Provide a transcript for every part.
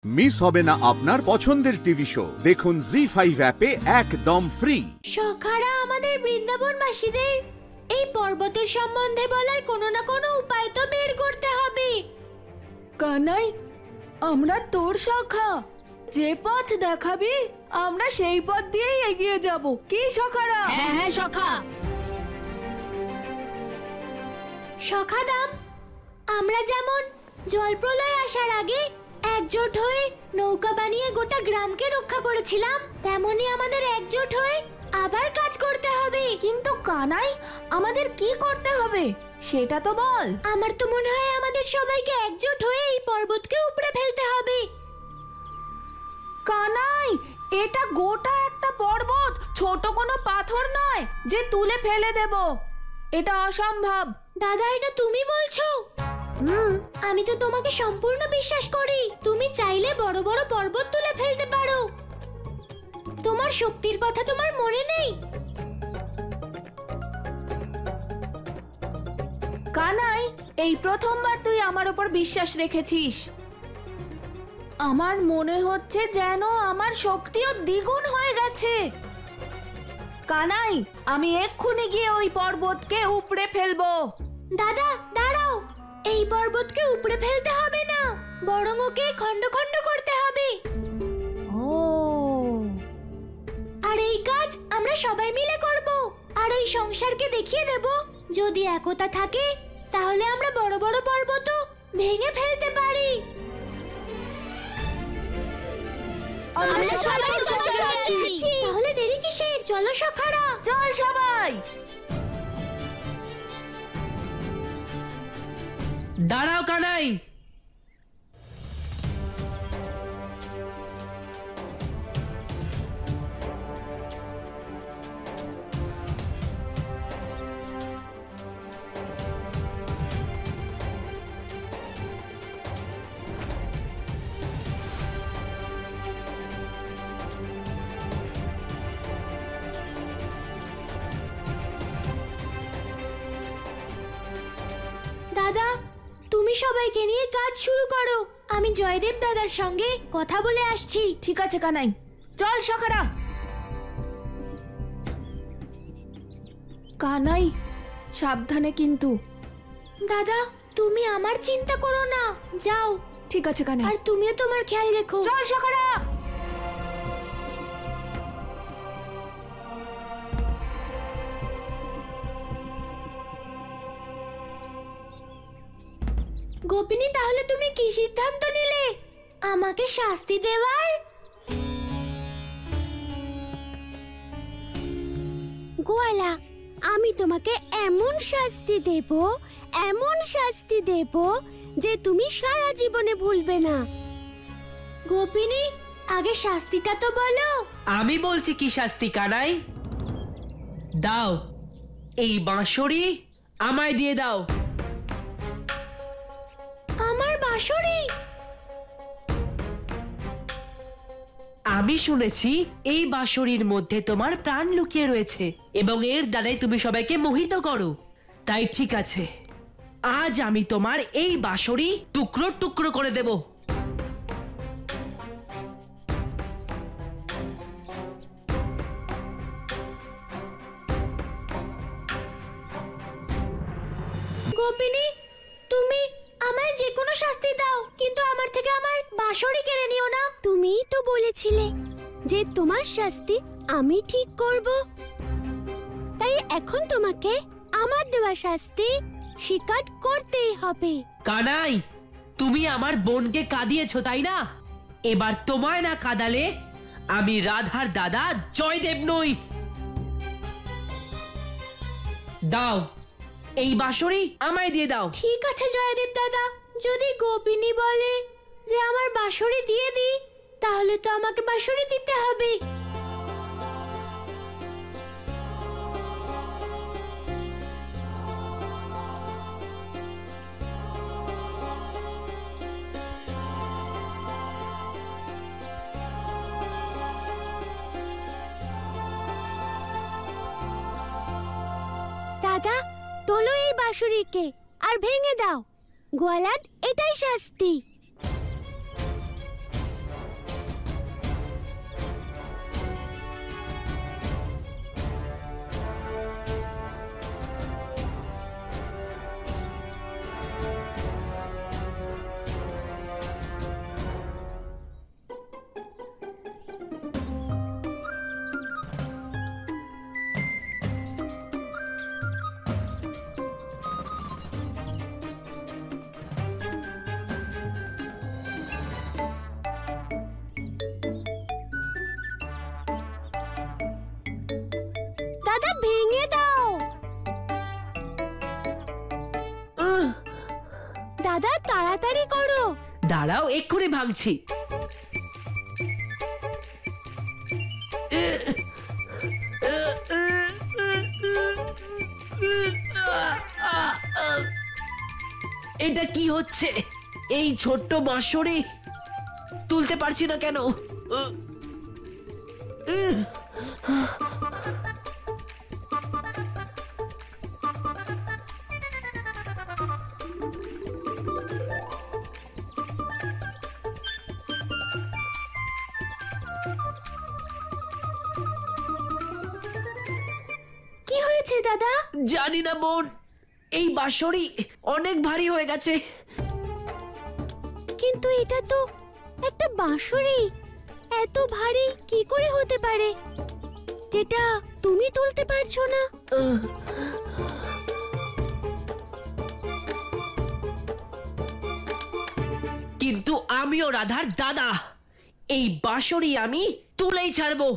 Miss হবে না আপনার পছন্দের টিভি শো। দেখুন জি5 অ্যাপে একদম ফ্রি। সখারা আমাদের বৃন্দাবনবাসীদের এই পর্বতের সম্বন্ধে বলার কোনো না কোনো উপায় তো বের করতে হবে। কানাই, আমরা তোর সখা, যে পথ দেখাবি আমরা সেই পথ দিয়েই এগিয়ে যাব। কি সখারা? হ্যাঁ হ্যাঁ সখা। সখাদাম, আমরা যেমন জলপ্রলয় আসার আগে একজোট হয়ে নৌকা বানিয়ে গোটা গ্রামকে রক্ষা করেছিলাম, তেমনি আমাদের একজোট হয়ে আবার কাজ করতে হবে। কিন্তু কানাই, আমাদের কি করতে হবে সেটা তো বল। আমার তো মনে হয় আমাদের সবাইকে একজোট হয়ে এই পর্বতকে উপড়ে ফেলতে হবে। কানাই, এটা গোটা একটা পর্বত, ছোট কোনো পাথর নয় যে তুলে ফেলে দেব। এটা অসম্ভব। দাদা, এটা তুমি বলছো? আমি তো তোমাকে সম্পূর্ণ বিশ্বাস করি। তুমি চাইলে বড় বড় পর্বত তুলে ফেলতে পারো। তোমার শক্তির কথা তোমার মনে নেই? কানাই, এই প্রথমবার তুই আমার উপর বিশ্বাস রেখেছিস। আমার মনে হচ্ছে যেন আমার শক্তিও দ্বিগুণ হয়ে গেছে। কানাই, আমি এক্ষুনি গিয়ে ওই পর্বতকে উপড়ে ফেলবো। দাদা দাঁড়াও, এই পর্বতকে উপড়ে ফেলতে হবে না, বরং ওকে খণ্ড খণ্ড করতে হবে। ও, আর এই কাজ আমরা সবাই মিলে করব, আর এই সংসারকে দেখিয়ে দেব যদি একতা থাকে তাহলে আমরা বড় বড় পর্বতও ভেঙে ফেলতে পারি। আমরা সবাই তোমার সাথে আছি। তাহলে দেরি কিসের? চলো সখারা, চল সবাই। দাঁড়াও কানাই, দাদা তুমি সবাইকে নিয়ে কাজ শুরু করো, আমি জয়দেব দাদার সঙ্গে কথা বলে আসছি। ঠিক আছে কানাই, চল সখারা। কানাই, সাবধানে কিন্তু। দাদা তুমি আমার চিন্তা করো না, যাও। ঠিক আছে কানাই, আর তুমিও তোমার খেয়াল রেখো। চল সখারা। গোপিনী, তাহলে তুমি কি সিদ্ধান্ত নিলে? আমাকে শাস্তি দেওয়ার? গোয়ালা, আমি তোমাকে এমন শাস্তি দেব যে তুমি সারা জীবনে ভুলবে না। গোপিনী, আগে শাস্তিটা তো বলো। আমি বলছি কি শাস্তি কানাই। দাও, এই বাঁশরি আমায় দিয়ে দাও। আমার বাঁশরি? আমি শুনেছি এই বাঁশরির মধ্যে তোমার প্রাণ লুকিয়ে রয়েছে এবং এর দ্বারাই তুমি সবাইকে মোহিত করো। তাই ঠিক আছে, আজ আমি তোমার এই বাঁশরি টুকরো টুকরো করে দেব। গোপিনী, তুমি আমায় যে কোনো শাস্তি দাও, কিন্তু আমার থেকে আমার বাঁশরি কেড়ে নিও না। তুমিই তো বলেছিলে যে তোমার শাস্তি আমি ঠিক করব, তাই এখন তোমাকে আমার দেওয়া শাস্তি স্বীকার করতেই হবে। কানাই, তুমি আমার বোনকে কাঁদিয়েছো তাই না? এবার তোমায় না কাঁদালে আমি রাধার দাদা জয়দেব নই। দাও, এই বাঁশরি আমায় দিয়ে দাও। ঠিক আছে জয়দেব দাদা, যদি গোপিনী বলে যে আমার বাঁশরি দিয়ে দিই, তাহলে তো আমাকে বাঁশরি দিতে হবে। দাদা, তোলো এই বাঁশরিকে আর ভেঙে দাও। গোয়ালাদ, এটাই শাস্তি। দাদা ভেঙে দাও। দাদা তাড়াতাড়ি করো। দাঁড়াও, এক্ষুনি ভাঙছি। এটা কি হচ্ছে? এই ছোট্ট বাঁশরি তুলতে পারছি না কেন? কি হয়েছে দাদা? জানি না বোন, এই বাঁশরি অনেক ভারী হয়ে গেছে। কিন্তু এটা তো একটা বাঁশরি, এত ভারী কি করে হতে পারে যেটা তুমি তুলতে পারছো না? কিন্তু আমিও রাধার দাদা, এই বাঁশরি আমি তুলেই ছাড়বো।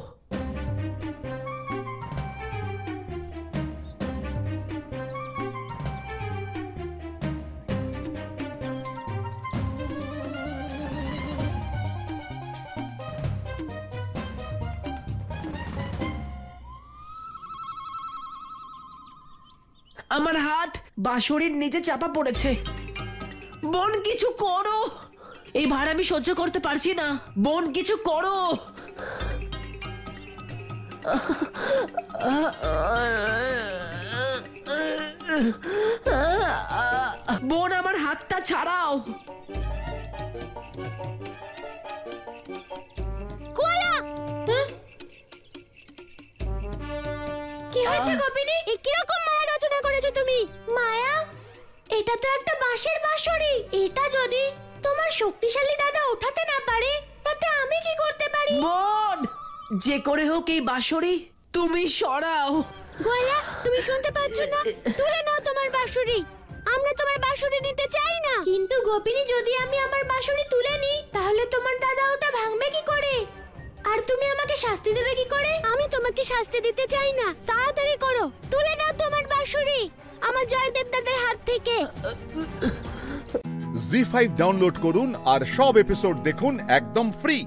আমার হাত বাঁশরির নিচে চাপা পড়েছে। বোন কিছু করো, এই ভার আমি সহ্য করতে পারছি না। বোন কিছু করো। বোন আমার হাতটা ছাড়াও। কোয়ালা! কি হয়েছে গোপিনী? এ কিরকম মায়া রচনা করেছো তুমি? মায়া? এটা তো একটা বাঁশের বাঁশরি। এটা যদি তোমার শক্তিশালী দাদা ওঠাতে না পারে, তাতে আমি কি করতে পারি? বোন, যে করে হোক এই বাঁশরি তুমি সরাও। গোয়ালা, তুমি শুনতে পাচ্ছ না? তুলে নাও তোমার বাঁশরি। আমরা তোমার বাঁশরি নিতে চাই না। কিন্তু গোপিনী, যদি আমি আমার বাঁশরি তুলে নিই, তাহলে তোমার দাদা ওটা ভাঙবে কি করে? আর তুমি আমাকে শাস্তি দেবে কি করে? আমি তোমাকে শাস্তি দিতে চাই না। তাড়াতাড়ি করো, তুলে নাও তোমার বাঁশরি আমার জয়দেব দাদার হাত থেকে। জি5 ডাউনলোড করুন আর সব এপিসোড দেখুন একদম ফ্রি।